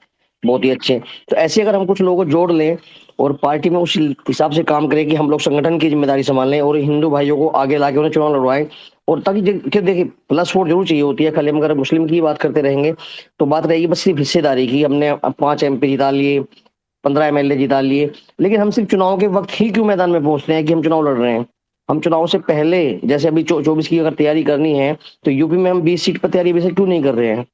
بہت ہی اچھے. تو ایسے اگر ہم کچھ لوگوں کو جوڑ لیں اور پارٹی میں اس حساب سے کام کریں کہ ہم لوگ سنگٹھن کی ذمہ داری سنبھال لیں اور ہندو بھائیوں کو آگے لا کے انہیں چناؤ لڑوائیں، اور تاکہ دیکھیں پلس ووٹ ضرور چاہیے ہوتی ہے. خالی ہم اگر مسلم کی بات کرتے رہیں گے تو بات رہے گی بس صرف حصے داری کی، ہم نے 5 MP جتا لیے، 15 MLA جتا لیے، لیکن ہم صرف چناؤ کے وقت ہی کیوں میدان میں پہنچتے ہیں کہ ہم چناؤ لڑ رہے ہیں؟ ہم چناؤ سے پہلے جیسے ابھی 24 کی اگر تیاری کرنی ہے تو یو پی میں ہم 20 سیٹ پر تیاری ویسے کیوں نہیں کر رہے ہیں؟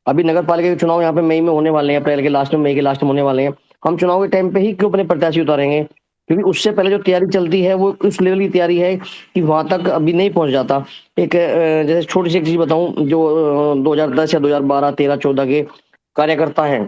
ابھی نگر پالکا کے چناؤ یہاں پہ مئی میں ہونے والے ہیں، اپریل کے لاسٹ میں، مئی کے لاسٹ میں ہونے والے ہیں. ہم چناؤ کے ٹائم پہ ہی کیوں اپنے پرتیاشی اتاریں گے؟ کیونکہ اس سے پہلے جو تیاری چلتی ہے وہ اس لیول کی تیاری ہے کہ وہاں تک ابھی نہیں پہنچ جاتا. ایک جیسے چھوٹی سی ایک چیز بتاؤں، جو 2010 یا 2012 13 14 کے کاریہ کرتا ہے،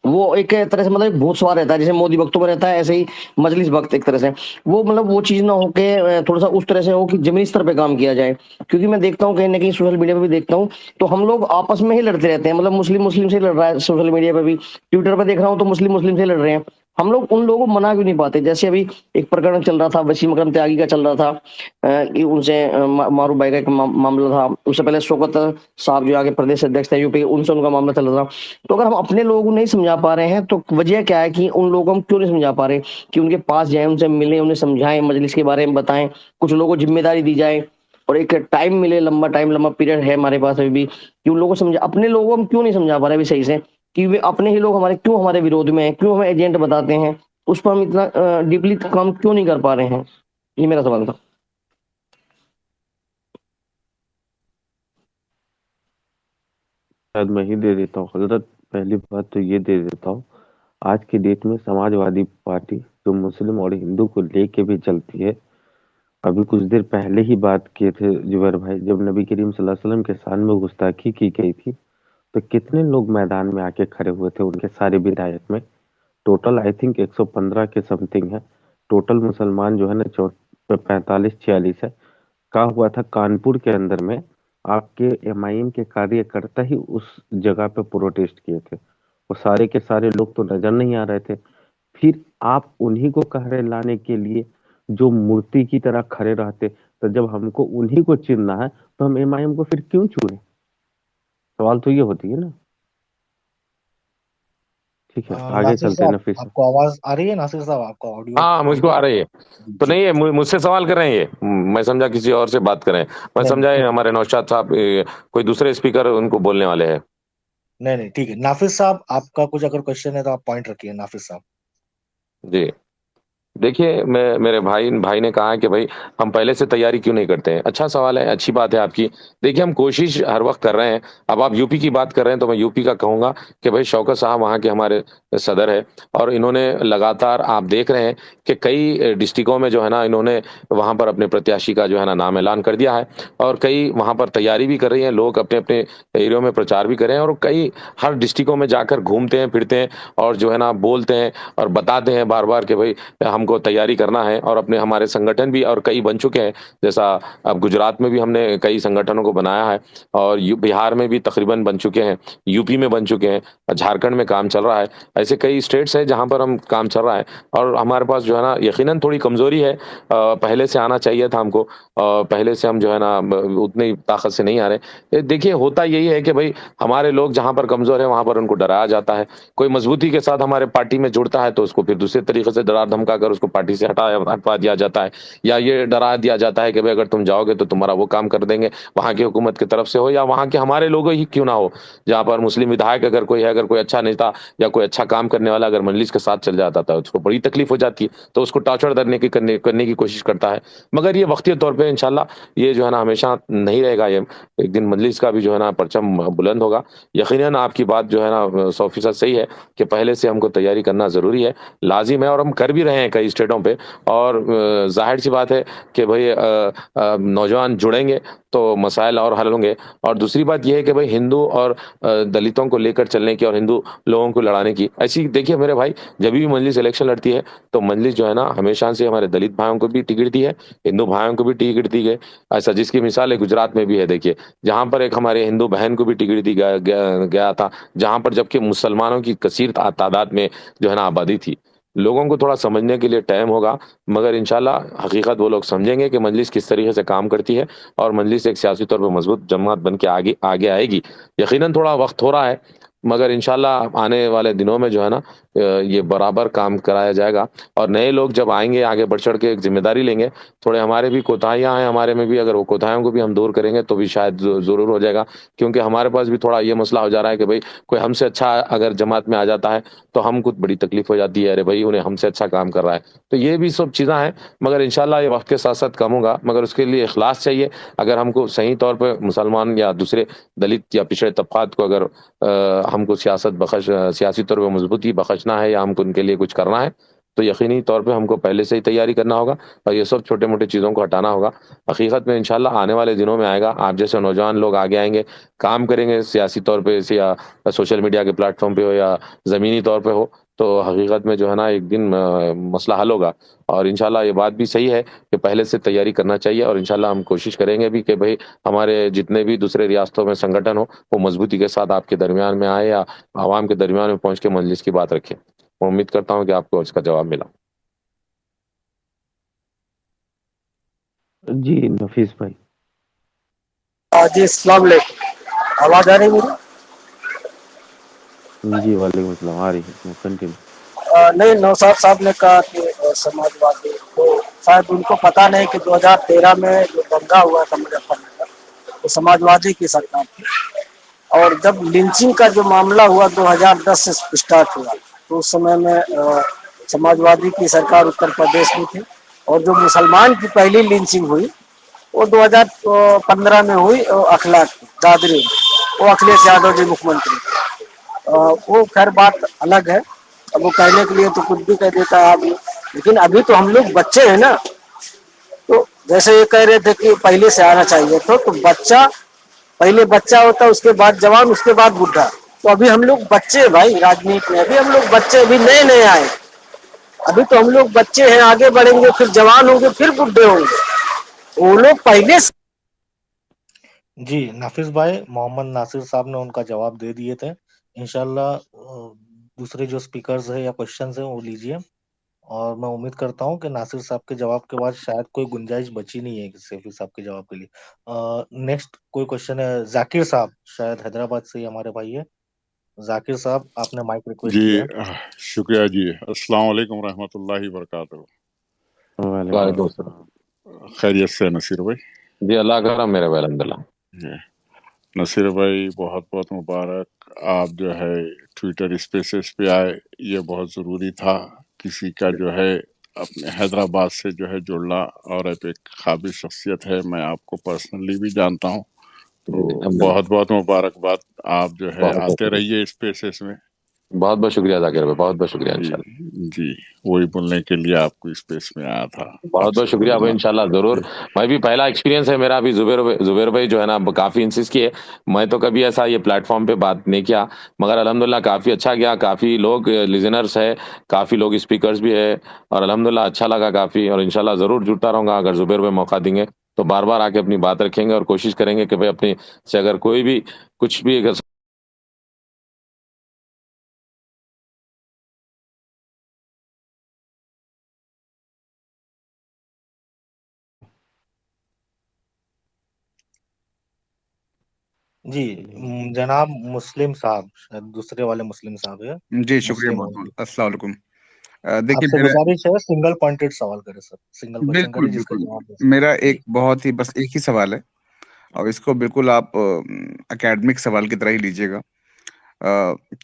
وہ ایک طرح سے مطلب بھوت سوار رہتا ہے، جیسے مودی وقتوں میں رہتا ہے ایسے ہی مجلس وقت ایک طرح سے وہ مطلب وہ چیز نہ ہو کہ تھوڑا سا اس طرح سے ہو کہ زمینی استر پہ کام کیا جائے. کیونکہ میں دیکھتا ہوں کہیں نہ کہیں سوشل میڈیا پہ بھی دیکھتا ہوں تو ہم لوگ آپس میں ہی لڑتے رہتے ہیں، مطلب مسلم سے لڑ رہا ہے سوشل میڈیا پہ بھی، ٹویٹر پہ دیکھ رہا ہوں تو مسلم سے لڑ رہے ہیں. ہم لوگ ان لوگوں کو منا کیوں نہیں پاتے؟ جیسے ابھی ایک پرکرن چل رہا تھا وسیم اکرم تیاگی کا چل رہا تھا کہ ان سے معروف بھائی کا ایک معاملہ تھا، اس سے پہلے شوکت صاحب جو آگے پردیش ادھیکش تھے یو پی، ان سے ان کا معاملہ چل رہا تھا. تو اگر ہم اپنے لوگوں کو نہیں سمجھا پا رہے ہیں تو وجہ کیا ہے کہ ان لوگوں کو ہم کیوں نہیں سمجھا پا رہے کہ ان کے پاس جائیں، ان سے ملیں، انہیں سمجھائیں، مجلس کے بارے میں بتائیں، کچھ لوگوں کو ذمہ داری دی جائے اور ایک ٹائم ملے، لمبا پیریڈ ہے ہمارے پاس ابھی بھی کہ ان لوگوں کو سمجھا. اپنے لوگوں کو ہم کیوں نہیں سمجھا پا رہے ابھی صحیح سے کہ وہ اپنے ہی لوگ ہمارے کیوں ہمارے وروଧ میں ہیں، کیوں ہمیں ایجنٹ بتاتے ہیں، اس پر ہم اتنا ڈیپلی کام کیوں نہیں کر پا رہے ہیں؟ یہ میرا سوال تھا. شاید میں ہی دے دیتا ہوں حضرت. پہلی بات تو یہ دے دیتا ہوں، آج کی ڈیٹ میں سماج وادی پارٹی جو مسلم اور ہندو کو لے کے بھی چلتی ہے، ابھی کچھ دیر پہلے ہی بات کیے تھے جبیر بھائی، جب نبی کریم صلی اللہ علیہ وسلم کے شان میں گستاخی کی گئی تھی تو کتنے لوگ میدان میں آ کے کھڑے ہوئے تھے ان کے سارے ودھایک میں. ٹوٹل آئی تھنک 115 کے سم تھنگ ہے. ٹوٹل مسلمان جو ہے نا 45-46 ہے. کہا ہوا تھا کانپور کے اندر میں آپ کے ایم آئی ایم کے کاریہ کرتا ہی اس جگہ پہ پروٹیسٹ کیے تھے. وہ سارے کے سارے لوگ تو نظر نہیں آ رہے تھے. پھر آپ انہی کو کہہ رہے لانے کے لیے جو مورتی کی طرح کھڑے رہتے. تو جب ہم کو انہی کو چننا ہے تو ہم ایم آئی ایم کو پھر کیوں چنے؟ سوال تو یہ ہوتی ہے نا. ٹھیک ہے آگے ناصر چلتے ہیں صاحب نفیس آپ صاحب. کو آواز آ رہی ہے؟ ناصر صاحب آپ کا آڈیو ہاں مجھ کو آ رہی ہے. تو جی نہیں ہے مجھ سے سوال کر رہے ہیں یہ، میں سمجھا کسی اور سے بات کریں. میں نہیں سمجھا ہمارے نوشاد صاحب کوئی دوسرے اسپیکر ان کو بولنے والے ہیں. نہیں ٹھیک ہے. نافذ صاحب آپ کا کچھ اگر کوشچن ہے تو آپ پوائنٹ رکھیے. نافذ صاحب جی دیکھیے، میرے بھائی نے کہا کہ بھائی ہم پہلے سے تیاری کیوں نہیں کرتے ہیں. اچھا سوال ہے، اچھی بات ہے آپ کی. دیکھیے ہم کوشش ہر وقت کر رہے ہیں. اب آپ یو پی کی بات کر رہے ہیں تو میں یو پی کا کہوں گا کہ بھائی شوکت صاحب وہاں کے ہمارے صدر ہے اور انہوں نے لگاتار آپ دیکھ رہے ہیں کہ کئی ڈسٹرکوں میں جو ہے نا انہوں نے وہاں پر اپنے پرتیاشی کا جو ہے نا نام اعلان کر دیا ہے اور کئی وہاں پر تیاری بھی کر رہی ہیں. لوگ اپنے اپنے ایریوں میں پرچار بھی کر رہے ہیں اور کئی ہر ڈسٹرکوں میں جا کر گھومتے ہیں پھرتے ہیں اور جو ہے نا بولتے ہیں اور بتاتے ہیں بار بار کہ بھائی ہم کو تیاری کرنا ہے. اور اپنے ہمارے سنگٹھن بھی اور کئی بن چکے ہیں، جیسا اب گجرات میں بھی ہم نے کئی سنگٹھنوں کو بنایا ہے اور بہار میں بھی تقریباً بن چکے ہیں، یو پی میں بن چکے ہیں، جھارکھنڈ میں کام چل رہا ہے. ایسے کئی اسٹیٹس ہیں جہاں پر ہم کام چل رہا ہے اور ہمارے پاس جو ہے نا یقیناً تھوڑی کمزوری ہے. پہلے سے آنا چاہیے تھا ہم کو، پہلے سے ہم جو ہے نا اتنی طاقت سے نہیں آ رہے. دیکھیے ہوتا یہی ہے کہ بھائی ہمارے لوگ جہاں پر کمزور ہیں وہاں پر ان کو ڈرایا جاتا ہے. کوئی مضبوطی کے ساتھ ہمارے پارٹی میں جڑتا ہے تو اس کو پھر دوسرے طریقے سے ڈرا دھمکا کر اس کو پارٹی سے ہٹا دیا جاتا ہے، یا یہ ڈرا دیا جاتا ہے کہ بھائی اگر تم جاؤ گے تو تمہارا وہ کام کر دیں گے، وہاں کی حکومت کی طرف سے ہو یا وہاں کے ہمارے لوگوں ہی کیوں نہ ہو. جہاں پر مسلم ودھایک اگر کوئی ہے، اگر کوئی اچھا نیتا یا کوئی اچھا کام کرنے والا اگر مجلس کے ساتھ چل جاتا تھا اس کو بڑی تکلیف ہو جاتی ہے تو اس کو ٹارچر کرنے کی کوشش کرتا ہے. مگر یہ وقتی طور پہ انشاءاللہ یہ جو ہے نا ہمیشہ نہیں رہے گا. یہ ایک دن مجلس کا بھی جو ہے نا پرچم بلند ہوگا. یقیناً آپ کی بات جو ہے نا 100% صحیح ہے کہ پہلے سے ہم کو تیاری کرنا ضروری ہے، لازم ہے اور ہم کر بھی رہے ہیں. کئی اسٹیٹوں پہ، اور ظاہر سی بات ہے کہ بھائی نوجوان جڑیں گے تو مسائل اور حل ہوں گے. اور دوسری بات یہ ہے کہ بھائی ہندو اور دلتوں کو لے کر چلنے کی اور ہندو لوگوں کو لڑانے کی ایسی، دیکھیے میرے بھائی، جب بھی مجلس الیکشن لڑتی ہے تو مجلس جو ہے نا ہمیشہ سے ہمارے دلت بھائیوں کو بھی ٹکٹ دی ہے، ہندو بھائیوں کو بھی ٹکٹ دی گئی. ایسا جس کی مثال ہے گجرات میں بھی ہے، دیکھیے جہاں پر ایک ہمارے ہندو بہن کو بھی ٹکٹ دی گیا تھا، جہاں پر جبکہ مسلمانوں کی کثیر تعداد میں جو ہے نا آبادی تھی. لوگوں کو تھوڑا سمجھنے کے لیے ٹائم ہوگا، مگر انشاءاللہ حقیقت وہ لوگ سمجھیں گے کہ مجلس کس طریقے سے کام کرتی ہے، اور مجلس ایک سیاسی طور پہ مضبوط جماعت بن کے آگے آئے گی. یقیناً تھوڑا وقت ہو رہا ہے، مگر انشاءاللہ آنے والے دنوں میں جو ہے نا یہ برابر کام کرایا جائے گا. اور نئے لوگ جب آئیں گے آگے بڑھ چڑھ کے ایک ذمہ داری لیں گے، تھوڑے ہمارے بھی کوتاہیاں ہیں ہمارے میں بھی، اگر وہ کوتاہیوں کو بھی ہم دور کریں گے تو بھی شاید ضرور ہو جائے گا. کیونکہ ہمارے پاس بھی تھوڑا یہ مسئلہ ہو جا رہا ہے کہ بھائی کوئی ہم سے اچھا اگر جماعت میں آ جاتا ہے تو ہم کچھ بڑی تکلیف ہو جاتی ہے، ارے بھائی انہیں ہم سے اچھا کام کر رہا ہے. تو یہ بھی سب چیزاں ہیں، مگر انشاءاللہ یہ وقت کے ساتھ ساتھ کم ہوگا، مگر اس کے لیے اخلاص چاہیے. اگر ہم کو صحیح طور پہ مسلمان یا دوسرے دلت یا پچھڑے طبقات کو اگر ہم کو سیاسی طور پہ مضبوطی بخشنا ہے یا ہم کو ان کے لیے کچھ کرنا ہے تو یقینی طور پہ ہم کو پہلے سے ہی تیاری کرنا ہوگا، اور یہ سب چھوٹے موٹے چیزوں کو ہٹانا ہوگا. حقیقت میں انشاءاللہ آنے والے دنوں میں آئے گا، آپ جیسے نوجوان لوگ آگے آئیں گے، کام کریں گے سیاسی طور پہ یا سوشل میڈیا کے پلیٹ فارم پہ ہو یا زمینی طور پہ ہو، تو حقیقت میں جو ہے نا ایک دن مسئلہ حل ہوگا. اور انشاءاللہ یہ بات بھی صحیح ہے کہ پہلے سے تیاری کرنا چاہیے، اور انشاءاللہ ہم کوشش کریں گے بھی کہ بھئی ہمارے جتنے بھی دوسرے ریاستوں میں سنگٹھن ہو وہ مضبوطی کے ساتھ آپ کے درمیان میں آئے یا عوام کے درمیان میں پہنچ کے مجلس کی بات رکھیں. میں امید کرتا ہوں کہ آپ کو اس کا جواب ملا. جی نفیس بھائی. جی السلام علیکم، آواز آ رہی ہے میری؟ جی وعلیکم السلام، آ رہی ہے، کنٹینیو. نہیں، نوشاد صاحب نے کہا کہ سماجوادی تو شاید ان کو پتہ نہیں کہ 2013 میں جو دنگا ہوا تھا مظفر نگر وہ سماجوادی کی سرکار تھی، اور جب لنچنگ کا جو معاملہ ہوا 2010 سے اسٹارٹ ہوا تو اس سمے میں سماجوادی کی سرکار اتر پردیش میں تھی، اور جو مسلمان کی پہلی لنچنگ ہوئی وہ 2015 میں ہوئی اخلاق دادری میں، وہ اکھلیش یادو جی مکھ منتری. وہ خیر بات الگ ہے، اب وہ کہنے کے لیے تو کچھ بھی کہہ دیتا ہے آدمی، لیکن ابھی تو ہم لوگ بچے ہیں نا. تو جیسے یہ کہہ رہے تھے کہ پہلے سے آنا چاہیے تو بچہ پہلے بچہ ہوتا ہے، اس کے بعد جوان، اس کے بعد بڈھا. تو ابھی ہم لوگ بچے بھائی، راجنیتی میں ابھی ہم لوگ بچے، ابھی نئے نئے آئے، ابھی تو ہم لوگ بچے ہیں. آگے بڑھیں گے، پھر جوان ہوں گے، پھر بڈھے ہوں گے. وہ لوگ پہلے سے جی نافذ بھائی، محمد ناصر صاحب نے ان کا جواب دے دیے تھے. انشاءاللہ دوسرے جو سپیکرز ہیں یا کوشچنز ہیں وہ لیجئے، اور میں امید کرتا ہوں کہ ناصر صاحب کے جواب کے بعد شاید کوئی گنجائش بچی نہیں ہے سیفی صاحب کے جواب کے لیے. نیکسٹ کوئی کوشچن ہے ذاکر صاحب، شاید حیدرآباد سے ہی ہمارے بھائی ہے. ذاکر صاحب آپ نے مائک ریکویسٹ جی کیا. شکریہ جی. السلام علیکم ورحمۃ اللہ وبرکاتہ. وعلیکم السلام. خیریت سے نصیر بھائی؟ جی اللہ کرم میرے بھائی، الحمد للہ. جی نصیر بھائی بہت بہت مبارک. آپ جو ہے ٹویٹر اسپیسز پہ آئے، یہ بہت ضروری تھا. کسی کا جو ہے اپنے حیدرآباد سے جو ہے جڑنا، اور ایک قابل شخصیت ہے، میں آپ کو پرسنلی بھی جانتا ہوں، تو الحمد للہ. بہت بہت مبارکباد. آپ جو ہے بہت بہت آتے شکریہ، رہیے اسپیسز میں. بہت بہت شکریہ ذاکر بھائی، بہت بہت شکریہ. جی انشاءاللہ جی، وہی بولنے کے لیے آپ کو اسپیس میں آیا تھا. آپ بہت بہت سے شکریہ بھائی، انشاءاللہ ضرور. میں بھی پہلا ایکسپیرینس ہے میرا بھی. زبیر بھائی جو ہے نا کافی انسسٹ کیے. میں تو کبھی ایسا یہ پلیٹ فارم پہ بات نہیں کیا، مگر الحمدللہ کافی اچھا گیا. کافی لوگ لزنرس ہے، کافی لوگ اسپیکرز بھی ہے، اور الحمدللہ اچھا لگا کافی. اور انشاءاللہ ضرور جڑتا رہوں گا. اگر زبیر بھائی موقع دیں گے تو بار بار آ کے اپنی بات رکھیں گے، اور کوشش کریں گے کہ بھائی اپنی سے اگر کوئی بھی کچھ بھی اگر جی جناب مسلم صاحب، شاید دوسرے والے مسلم صاحب ہے. جی شکریہ مسلم بہت اردو. بہت. السلام علیکم. آپ دیکھیے سے میرا گزارش ہے سنگل پوائنٹڈ سوال کرے سر، سنگل کوشچن بالکل کرے جس کا بالکل جواب دے سکیں. میرا جی ایک بہت ہی بس ایک ہی سوال ہے، اور اس کو بالکل آپ اکیڈمک سوال کی طرح ہی لیجیے گا.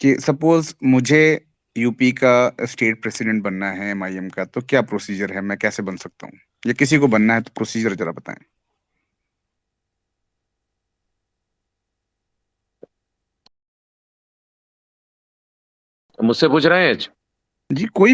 کہ سپوز مجھے یو پی کا اسٹیٹ پریزیڈنٹ بننا ہے ایم آئی ایم کا، تو کیا پروسیجر ہے؟ میں کیسے بن سکتا ہوں؟ یا کسی کو بننا ہے تو پروسیجر ذرا بتائیں. مجھ سے پوچھ رہے ہیں؟ جی کوئی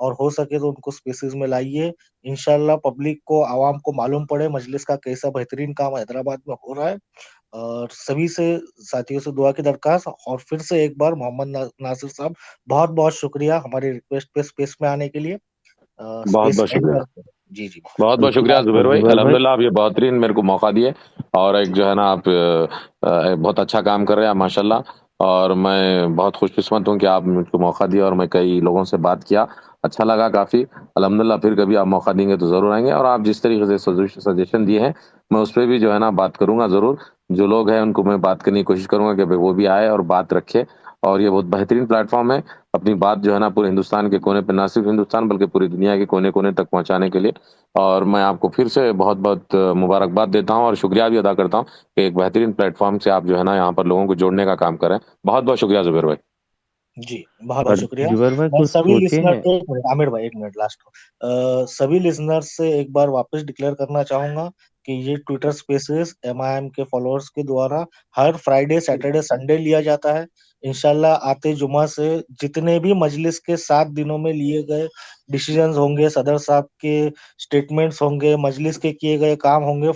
اور ہو سکے تو ان کو اسپیسیز میں لائیے. انشاءاللہ پبلک کو، عوام کو معلوم پڑے مجلس کا کیسا بہترین کام حیدرآباد میں ہو رہا ہے. اور سبھی سے ساتھیوں سے دعا کی درخواست. اور پھر سے ایک بار محمد ناصر صاحب بہت بہت شکریہ ہماری ریکویسٹ پہ اسپیس میں آنے کے لیے. بہت اسپیس بہت اینڈ شکریہ. کرتے ہیں. جی جی بہت بہت شکریہ زبیر بھائی. زبیر بھائی الحمدللہ آپ یہ بہترین میرے کو موقع دیے اور ایک جو ہے نا آپ بہت اچھا کام کر رہے ہیں ماشاءاللہ. اور میں بہت خوش قسمت ہوں کہ آپ مجھ کو موقع دیا اور میں کئی لوگوں سے بات کیا, اچھا لگا کافی. الحمدللہ پھر کبھی آپ موقع دیں گے تو ضرور آئیں گے. اور آپ جس طریقے سے سجیشن دیے ہیں میں اس پہ بھی جو ہے نا بات کروں گا ضرور. جو لوگ ہیں ان کو میں بات کرنے کی کوشش کروں گا کہ وہ بھی آئے اور بات رکھے. اور یہ بہت بہترین پلیٹ فارم ہے اپنی بات جو ہے نا پورے ہندوستان کے کونے پہ, نہ صرف ہندوستان بلکہ پوری دنیا کے کونے کونے تک پہنچانے کے لیے. اور میں آپ کو پھر سے بہت بہت مبارکباد دیتا ہوں اور شکریہ بھی ادا کرتا ہوں کہ ایک بہترین پلیٹ فارم سے آپ جو ہے نا یہاں پر لوگوں کو جوڑنے کا کام کریں. بہت بہت شکریہ زبیر بھائی. جی بہت اور بہت شکریہ. زبیر بھائی میں کچھ سبھی سوچے لسنر ہیں؟ ایک منٹ عامر بھائی, ایک منٹ لاسٹ. سبھی لسنر سے ایک بار واپس ڈکلیئر کرنا چاہوں گا کہ یہ ٹویٹر اسپیسز MIM کے فالوورز کے دوارا ہر فرائیڈے, سیٹرڈے, سنڈے لیا جاتا ہے. انشاءاللہ آتے جمعہ سے جتنے بھی مجلس کے 7 دنوں میں لیے گئے ڈیسیژنز ہوں گے, صدر صاحب کے سٹیٹمنٹس ہوں گے, مجلس کے کیے گئے کام ہوں گے,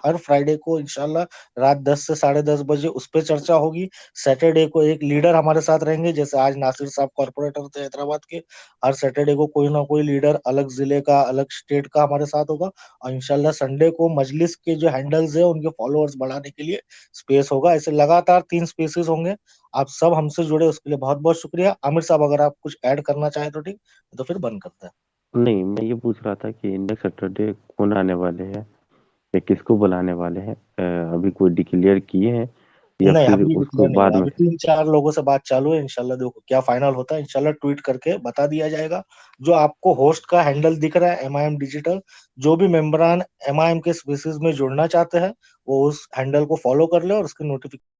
ہر فرائیڈے کو انشاءاللہ رات 10 سے 10:30 بجے اس پہ چرچا ہوگی. سیٹرڈے کو ایک لیڈر ہمارے ساتھ رہیں گے, جیسے آج ناصر صاحب کارپوریٹر تھے حیدرآباد کے. ہر سیٹرڈے کو کوئی نہ کوئی لیڈر الگ ضلع کا, الگ اسٹیٹ کا ہمارے ساتھ ہوگا. اور انشاءاللہ سنڈے کو مجلس کے جو ہینڈلز ہیں ان کے فالوورز بڑھانے کے لیے اسپیس ہوگا. ایسے لگاتار 3 اسپیسز ہوں گے. آپ سب ہم سے جڑے, اس کے لیے بہت بہت شکریہ. عامر صاحب اگر آپ کچھ ایڈ کرنا چاہیں تو ٹھیک, تو پھر بند کرتے ہیں. نہیں, میں یہ پوچھ رہا تھا کہ نیکسٹ سیٹرڈے کون آنے والے ہیں یا کس کو بلانے والے ہیں؟ ابھی کوئی ڈکلیئر کیے ہیں یا نہیں, پھر ابھی اس کو ڈکلیئر نہیں بعد ہوا. میں؟ ابھی 3-4 لوگوں سے بات چالو ہے. انشاءاللہ دیکھو کیا فائنل ہوتا ہے. انشاءاللہ ٹویٹ کر کے بتا دیا جائے گا. جو آپ کو ہوسٹ کا ہینڈل دکھ رہا ہے MIM ڈیجیٹل, جو بھی ممبران MIM کے اسپیسیز میں جڑنا چاہتے ہیں وہ اس ہینڈل کو فالو کر لے اور اس کی نوٹیفیکیشن